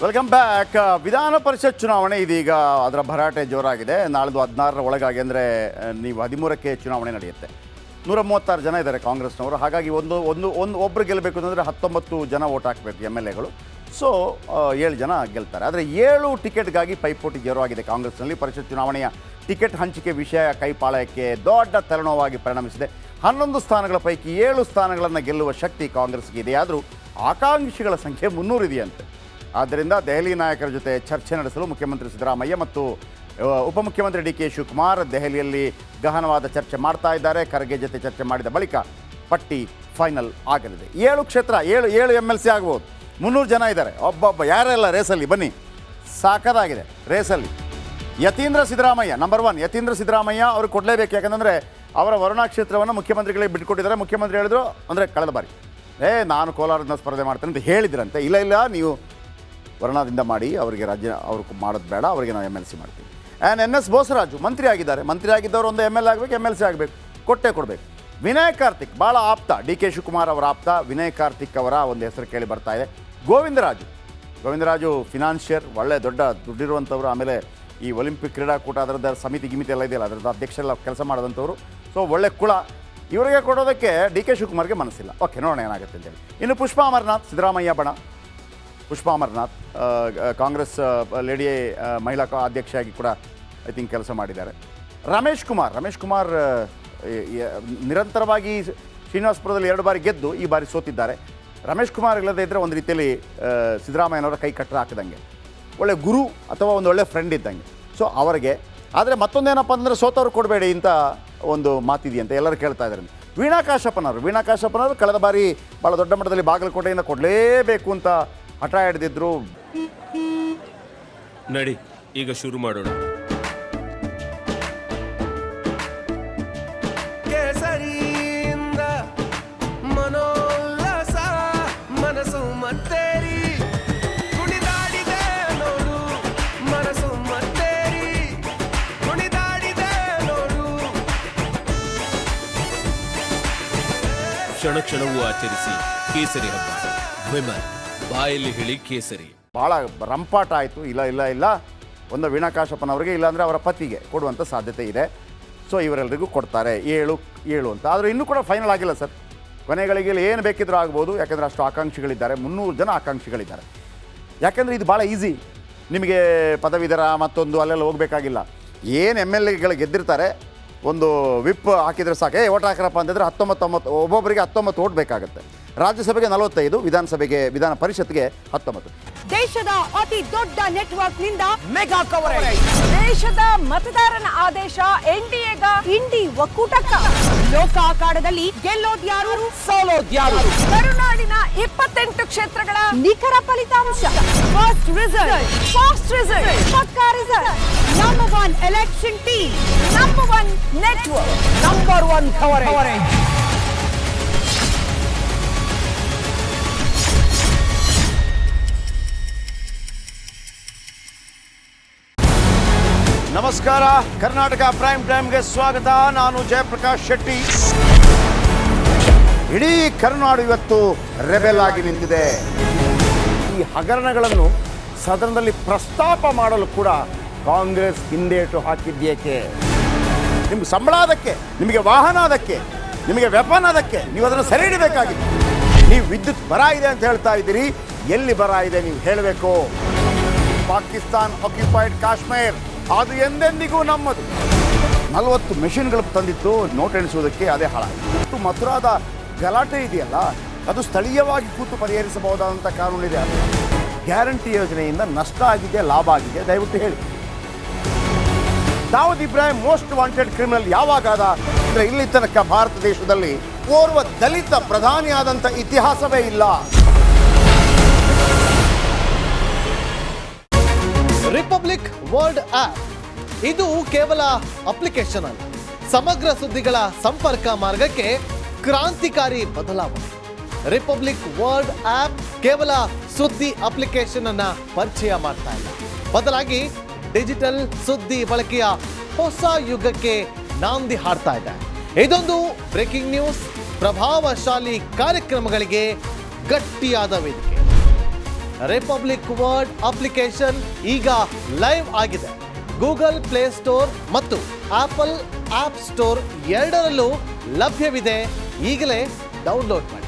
Welcome back. ವಿಧಾನ ಪರಿಷತ್ ಚುನಾವಣೆ ಇದೀಗ ಅದರ ಭರಾಟೆ ಜೋರಾಗಿದೆ. ನಾಳ್ದು 16ರ ಒಳಗಾಗಿ ಅಂದರೆ ನೀವು 13ಕ್ಕೆ ಚುನಾವಣೆ ನಡೆಯುತ್ತೆ. 136 ಜನ ಇದ್ದಾರೆ ಕಾಂಗ್ರೆಸ್ನವರು. ಹಾಗಾಗಿ ಒಬ್ಬರು ಗೆಲ್ಲಬೇಕು ಅಂತಂದರೆ 19 ಜನ ವೋಟ್ ಹಾಕಬೇಕು MLAಗಳು. ಸೊ 7 ಜನ ಗೆಲ್ತಾರೆ. ಆದರೆ 7 ಟಿಕೆಟ್ಗಾಗಿ ಪೈಪೋಟಿ ಜೋರಾಗಿದೆ ಕಾಂಗ್ರೆಸ್ನಲ್ಲಿ. ಪರಿಷತ್ ಚುನಾವಣೆಯ ಟಿಕೆಟ್ ಹಂಚಿಕೆ ವಿಷಯ ಕೈಪಾಳಯಕ್ಕೆ ದೊಡ್ಡ ತಲೆನೋವಾಗಿ ಪರಿಣಮಿಸಿದೆ. 11 ಸ್ಥಾನಗಳ ಪೈಕಿ 7 ಸ್ಥಾನಗಳನ್ನು ಗೆಲ್ಲುವ ಶಕ್ತಿ ಕಾಂಗ್ರೆಸ್ಗೆ ಇದೆಯಾದರೂ ಆಕಾಂಕ್ಷಿಗಳ ಸಂಖ್ಯೆ 300 ಇದೆಯಂತೆ. ಆದ್ದರಿಂದ ದೆಹಲಿ ನಾಯಕರ ಜೊತೆ ಚರ್ಚೆ ನಡೆಸಲು ಮುಖ್ಯಮಂತ್ರಿ ಸಿದ್ದರಾಮಯ್ಯ ಮತ್ತು ಉಪಮುಖ್ಯಮಂತ್ರಿ DK ಶಿವಕುಮಾರ್ ದೆಹಲಿಯಲ್ಲಿ ಗಹನವಾದ ಚರ್ಚೆ ಮಾಡ್ತಾ ಇದ್ದಾರೆ. ಖರ್ಗೆ ಜೊತೆ ಚರ್ಚೆ ಮಾಡಿದ ಬಳಿಕ ಪಟ್ಟಿ ಫೈನಲ್ ಆಗಲಿದೆ. 7 ಕ್ಷೇತ್ರ 7 MLC ಆಗ್ಬೋದು. 300 ಜನ ಇದ್ದಾರೆ. ಒಬ್ಬೊಬ್ಬ ಯಾರೆಲ್ಲ ರೇಸಲ್ಲಿ ಬನ್ನಿ, ಸಾಕದಾಗಿದೆ ರೇಸಲ್ಲಿ. ಯತೀಂದ್ರ ಸಿದ್ದರಾಮಯ್ಯ ನಂಬರ್ 1. ಯತೀಂದ್ರ ಸಿದ್ದರಾಮಯ್ಯ ಅವ್ರಿಗೆ ಕೊಡಲೇಬೇಕು. ಯಾಕಂದರೆ ಅವರ ವರುಣಾ ಕ್ಷೇತ್ರವನ್ನು ಮುಖ್ಯಮಂತ್ರಿಗಳಿಗೆ ಬಿಟ್ಕೊಟ್ಟಿದ್ದಾರೆ. ಮುಖ್ಯಮಂತ್ರಿ ಹೇಳಿದ್ರು ಅಂದರೆ ಕಳೆದ ಬಾರಿ ನಾನು ಕೋಲಾರದಿಂದ ಸ್ಪರ್ಧೆ ಮಾಡ್ತೇನೆ ಅಂತ ಹೇಳಿದ್ರಂತೆ. ಇಲ್ಲ ನೀವು ವರ್ಣದಿಂದ ಮಾಡಿ, ಅವರಿಗೆ ಅವ್ರಿಗೆ ಮಾಡೋದು ಬೇಡ, ಅವರಿಗೆ ನಾವು MLC ಮಾಡ್ತೀವಿ. ಆ್ಯಂಡ್ NS ಬೋಸರಾಜು ಮಂತ್ರಿ ಆಗಿದ್ದಾರೆ. ಮಂತ್ರಿ ಆಗಿದ್ದವರು ಒಂದು MLA ಆಗಬೇಕು, MLC ಆಗಬೇಕು, ಕೊಡಬೇಕು. ವಿನಯ್ ಕಾರ್ತಿಕ್ ಭಾಳ ಆಪ್ತ, DK ಶಿವಕುಮಾರ್ ಅವರ ಆಪ್ತ ವಿನಯ್ ಕಾರ್ತಿಕ್ ಅವರ ಒಂದು ಹೆಸರು ಕೇಳಿ ಬರ್ತಾ ಇದೆ. ಗೋವಿಂದರಾಜು ಫಿನಾನ್ಷಿಯರ್, ಒಳ್ಳೆ ದೊಡ್ಡ ದುಡ್ಡಿರುವಂಥವ್ರು. ಆಮೇಲೆ ಈ ಒಲಿಂಪಿಕ್ ಕ್ರೀಡಾಕೂಟ ಅದರದ್ದು ಸಮಿತಿ ಗಿಮಿತಿ ಎಲ್ಲ ಇದೆಯಲ್ಲ, ಅದರದ್ದು ಅಧ್ಯಕ್ಷರೆಲ್ಲ ಕೆಲಸ ಮಾಡಿದಂಥವ್ರು. ಸೊ ಒಳ್ಳೆ ಕುಳ. ಇವರಿಗೆ ಕೊಡೋದಕ್ಕೆ DK ಶಿವಕುಮಾರ್ಗೆ ಮನಸ್ಸಿಲ್ಲ. ಓಕೆ, ನೋಡೋಣ ಏನಾಗುತ್ತೆ ಅಂತೇಳಿ. ಇನ್ನು ಪುಷ್ಪಾ ಅಮರನಾಥ್, ಸಿದ್ದರಾಮಯ್ಯ ಬಣ. ಪುಷ್ಪಾ ಅಮರನಾಥ್ ಕಾಂಗ್ರೆಸ್ ಲೇಡಿ ಮಹಿಳಾ ಅಧ್ಯಕ್ಷೆಯಾಗಿ ಕೂಡ ಐ ಥಿಂಕ್ ಕೆಲಸ ಮಾಡಿದ್ದಾರೆ. ರಮೇಶ್ ಕುಮಾರ್ ನಿರಂತರವಾಗಿ ಶ್ರೀನಿವಾಸಪುರದಲ್ಲಿ 2 ಬಾರಿ ಗೆದ್ದು ಈ ಬಾರಿ ಸೋತಿದ್ದಾರೆ. ರಮೇಶ್ ಕುಮಾರ್ ಇಲ್ಲದೇ ಇದ್ದರೆ ಒಂದು ರೀತಿಯಲ್ಲಿ ಸಿದ್ದರಾಮಯ್ಯನವರ ಕೈ ಕಟ್ಟರ ಹಾಕಿದಂಗೆ, ಒಳ್ಳೆ ಗುರು ಅಥವಾ ಒಂದು ಒಳ್ಳೆ ಫ್ರೆಂಡ್ ಇದ್ದಂಗೆ. ಸೊ ಅವರಿಗೆ. ಆದರೆ ಮತ್ತೊಂದೇನಪ್ಪ ಅಂದರೆ ಸೋತವ್ರು ಕೊಡಬೇಡಿ ಅಂತ ಒಂದು ಮಾತಿದೆಯಂತೆ, ಎಲ್ಲರೂ ಕೇಳ್ತಾ ಇದ್ದಾರೆ. ವೀಣಾ ಕಾಶಪ್ಪನವರು ಕಳೆದ ಬಾರಿ ಭಾಳ ದೊಡ್ಡ ಮಟ್ಟದಲ್ಲಿ ಬಾಗಲಕೋಟೆಯಿಂದ ಕೊಡಲೇಬೇಕು ಅಂತ ಹಠ ಹಿಡಿದಿದ್ರು. ನಡಿ ಈಗ ಶುರು ಮಾಡೋಣ. ಕೇಸರಿಯಿಂದ ಮನೋಲ್ಲಾಸ ಮನಸ್ಸು ಮತ್ತೇರಿ ಕುಣಿದಾಡಿದೆ ನೋಡು, ಮನಸ್ಸು ಮತ್ತೇರಿ ಕುಣಿದಾಡಿದೆ ನೋಡು. ಕ್ಷಣ ಕ್ಷಣವೂ ಆಚರಿಸಿ ಕೇಸರಿ ಹಬ್ಬ. ವಿಮಲ್ ಬಾಯಲ್ಲಿ ಹೇಳಿ ಕೇಸರಿ. ಭಾಳ ರಂಪಾಟ ಆಯಿತು. ಇಲ್ಲ ಒಂದು ವೀಣಾ ಕಾಶಪ್ಪನವರಿಗೆ, ಇಲ್ಲಾಂದರೆ ಅವರ ಪತಿಗೆ ಕೊಡುವಂಥ ಸಾಧ್ಯತೆ ಇದೆ. ಸೊ ಇವರೆಲ್ಲರಿಗೂ ಕೊಡ್ತಾರೆ 7 ಅಂತ. ಆದರೆ ಇನ್ನೂ ಕೂಡ ಫೈನಲ್ ಆಗಿಲ್ಲ ಸರ್. ಕೊನೆಗಳಿಗೆ ಏನು ಬೇಕಿದ್ರೂ ಆಗ್ಬೋದು. ಯಾಕೆಂದರೆ ಅಷ್ಟು ಆಕಾಂಕ್ಷಿಗಳಿದ್ದಾರೆ, 300 ಜನ ಆಕಾಂಕ್ಷಿಗಳಿದ್ದಾರೆ. ಯಾಕೆಂದರೆ ಇದು ಭಾಳ ಈಸಿ. ನಿಮಗೆ ಪದವೀಧರ ಮತ್ತೊಂದು ಅಲ್ಲೆಲ್ಲ ಹೋಗಬೇಕಾಗಿಲ್ಲ. ಏನು MLAಗಳು ಗೆದ್ದಿರ್ತಾರೆ, ಒಂದು ವಿಪ್ ಹಾಕಿದರೆ ಸಾಕೆ, ಓಟ್ ಹಾಕರಪ್ಪ ಅಂತಂದರೆ 19 ಒಬ್ಬೊಬ್ಬರಿಗೆ 19 ಓಟ್ ಬೇಕಾಗುತ್ತೆ. ರಾಜ್ಯಸಭೆಗೆ 45, ವಿಧಾನ ಪರಿಷತ್ಗೆ 19. ದೇಶದ ಅತಿ ದೊಡ್ಡ ನೆಟ್ವರ್ಕ್ ನಿಂದ ಮೆಗಾ ಕವರೇಜ್. ದೇಶದ ಮತದಾರನ ಆದೇಶ NDAಗ ಇಂಡಿ ಒಕ್ಕೂಟಕ್ಕ. ಲೋಕ ಅಖಾಡದಲ್ಲಿ ಗೆಲ್ಲೋದ್ಯಾರು ಸೋಲೋದ್ಯಾರು. ಕರುನಾಡಿನ 28 ಕ್ಷೇತ್ರಗಳ ನಿಖರ ಫಲಿತಾಂಶ. ಫಾಸ್ಟ್ ರಿಸಲ್ಟ್, ಪಕ್ಕಾ result. Number 1 election team, number 1 network, number 1 coverage. ನಮಸ್ಕಾರ, ಕರ್ನಾಟಕ ಪ್ರೈಮ್ ಟೈಮ್ಗೆ ಸ್ವಾಗತ. ನಾನು ಜಯಪ್ರಕಾಶ್ ಶೆಟ್ಟಿ. ಇಡೀ ಕರುನಾಡು ಇವತ್ತು ರೆಬೆಲ್ ಆಗಿ ನಿಂತಿದೆ. ಈ ಹಗರಣಗಳನ್ನು ಸದನದಲ್ಲಿ ಪ್ರಸ್ತಾಪ ಮಾಡಲು ಕೂಡ ಕಾಂಗ್ರೆಸ್ ಹಿಂದೇಟು ಹಾಕಿದ್ದೇಕೆ? ನಿಮ್ಗೆ ಸಂಬಳ ಅದಕ್ಕೆ, ನಿಮಗೆ ವಾಹನ ಅದಕ್ಕೆ, ನಿಮಗೆ ವೆಪನ್ ಅದಕ್ಕೆ, ನೀವು ಅದನ್ನು ಸೆರೆ ಹಿಡಿಬೇಕಾಗಿದೆ. ನೀವು ವಿದ್ಯುತ್ ಬರ ಇದೆ ಅಂತ ಹೇಳ್ತಾ ಇದ್ದೀರಿ. ಎಲ್ಲಿ ಬರ ಇದೆ ನೀವು ಹೇಳಬೇಕು. ಪಾಕಿಸ್ತಾನ್ ಆಕ್ಯುಪೈಡ್ ಕಾಶ್ಮೀರ್ ಅದು ಎಂದೆಂದಿಗೂ ನಮ್ಮದು. 40 ಮೆಷಿನ್ಗಳು ತಂದಿತ್ತು ನೋಟ್ ಎಣಿಸುವುದಕ್ಕೆ, ಅದೇ ಹಾಳಾಯಿತು. ಮಥುರಾದ ಗಲಾಟೆ ಇದೆಯಲ್ಲ, ಅದು ಸ್ಥಳೀಯವಾಗಿ ಕೂತು ಪರಿಹರಿಸಬಹುದಾದಂಥ ಕಾನೂನಿದೆ. ಗ್ಯಾರಂಟಿ ಯೋಜನೆಯಿಂದ ನಷ್ಟ ಆಗಿದೆ, ಲಾಭ ಆಗಿದೆ, ದಯವಿಟ್ಟು ಹೇಳಿ. Dawood Ibrahim most wanted criminal ಯಾವಾಗಾದ ಅಂದರೆ ಇಲ್ಲಿ ತನಕ ಭಾರತ ದೇಶದಲ್ಲಿ ಓರ್ವ ದಲಿತ ಪ್ರಧಾನಿಯಾದಂಥ ಇತಿಹಾಸವೇ ಇಲ್ಲ. ರಿಪಬ್ಲಿಕ್ ವರ್ಲ್ಡ್ ಆಪ್ ಇದು ಕೇವಲ ಅಪ್ಲಿಕೇಶನ್ ಅಲ್ಲ, ಸಮಗ್ರ ಸುದ್ದಿಗಳ ಸಂಪರ್ಕ ಮಾರ್ಗಕ್ಕೆ ಕ್ರಾಂತಿಕಾರಿ ಬದಲಾವಣೆ. ರಿಪಬ್ಲಿಕ್ ವರ್ಲ್ಡ್ ಆಪ್ ಕೇವಲ ಸುದ್ದಿ ಅಪ್ಲಿಕೇಶನ್ ಅನ್ನ ಪರಿಚಯ ಮಾಡ್ತಾ ಇಲ್ಲ, ಬದಲಾಗಿ ಡಿಜಿಟಲ್ ಸುದ್ದಿ ಬಳಕೆಯ ಹೊಸ ಯುಗಕ್ಕೆ ನಾಂದಿ ಹಾಡ್ತಾ ಇದೆ. ಇದೊಂದು ಬ್ರೇಕಿಂಗ್ ನ್ಯೂಸ್, ಪ್ರಭಾವಶಾಲಿ ಕಾರ್ಯಕ್ರಮಗಳಿಗೆ ಗಟ್ಟಿಯಾದ ವೇದಿಕೆ. ರಿಪಬ್ಲಿಕ್ ವರ್ಡ್ ಅಪ್ಲಿಕೇಶನ್ ಈಗ ಲೈವ್ ಆಗಿದೆ. ಗೂಗಲ್ ಪ್ಲೇ ಸ್ಟೋರ್ ಮತ್ತು ಆಪಲ್ ಆಪ್ ಸ್ಟೋರ್ ಎರಡರಲ್ಲೂ ಲಭ್ಯವಿದೆ. ಈಗಲೇ ಡೌನ್ಲೋಡ್ ಮಾಡಿ.